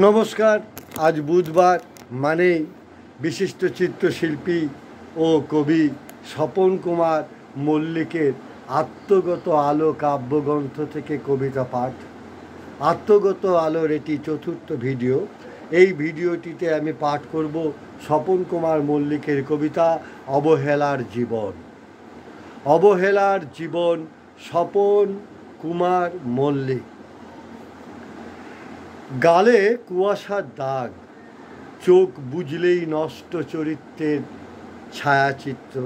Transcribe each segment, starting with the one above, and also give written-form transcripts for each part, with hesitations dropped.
নমস্কার। আজ বুধবার, মানেই বিশিষ্ট চিত্রশিল্পী ও কবি স্বপন কুমার মল্লিকের আত্মগত আলো কাব্যগ্রন্থ থেকে কবিতা পাঠ। আত্মগত আলোর এটি চতুর্থ ভিডিও। এই ভিডিওটিতে আমি পাঠ করব স্বপন কুমার মল্লিকের কবিতা অবহেলার জীবন। অবহেলার জীবন, স্বপন কুমার মল্লিক। গালে কুয়াশার দাগ, চোখ বুঝলেই নষ্ট চরিত্রের ছায়াচিত্র।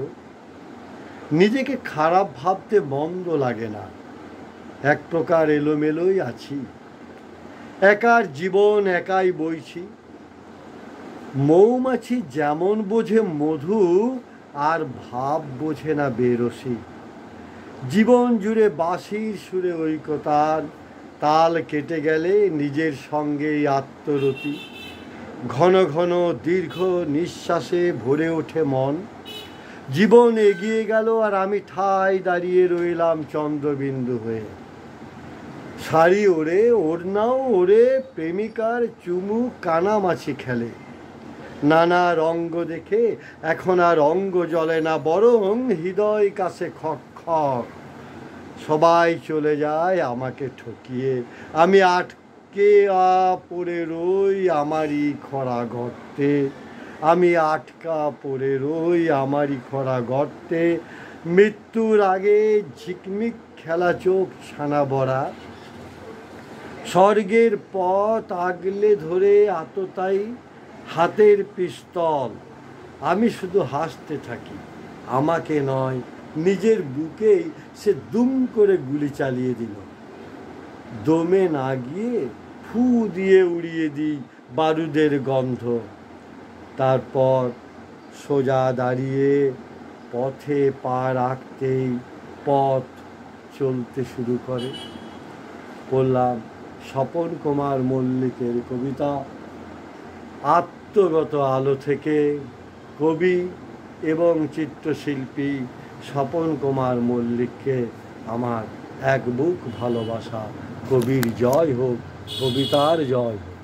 নিজেকে খারাপ ভাবতে মন্দ লাগে না, এক প্রকার এলোমেলোই আছি। একার জীবন একাই বইছি। মৌমাছি যেমন বোঝে মধু, আর ভাব বোঝে না বেরসি। জীবন জুড়ে বাঁশির সুরে ঐকতান, তাল কেটে গেলে নিজের সঙ্গেই আত্মরতি। ঘন ঘন দীর্ঘ নিঃশ্বাসে ভরে ওঠে মন। জীবন এগিয়ে গেল আর আমি ঠায় দাঁড়িয়ে রইলাম চন্দ্রবিন্দু হয়ে। শাড়ি ওড়ে, ওড়নাও ওড়ে, প্রেমিকার চুমু কানামাছি খেলে। নানা রঙ্গ দেখে এখন আর অঙ্গ জ্বলে না, বরং হৃদয় কাছে খক খক। সবাই চলে যায় আমাকে ঠকিয়ে, আমি আটকে পড়ে রই আমারই খরা গর্তে। আমি আটকা পড়ে রই আমারই খরা গর্তে। মৃত্যুর আগে ঝিকমিক খেলা চোখ ছানা ভরা। স্বর্গের পথ আগলে ধরে আততায়ী হাতের পিস্তল। আমি শুধু হাসতে থাকি, আমাকে নয় নিজের বুকেই সে দুম করে গুলি চালিয়ে দিল। দমে না গিয়ে ফু দিয়ে উড়িয়ে দিই বারুদের গন্ধ। তারপর সোজা দাঁড়িয়ে পথে পা রাখতেই পথ চলতে শুরু করে। পড়লাম স্বপন কুমার মল্লিকের কবিতা আত্মগত আলো থেকে। কবি এবং চিত্রশিল্পী স্বপন কুমার মল্লিককে আমার এক বুক ভালোবাসা। কবির জয় হোক, কবিতার জয় হোক।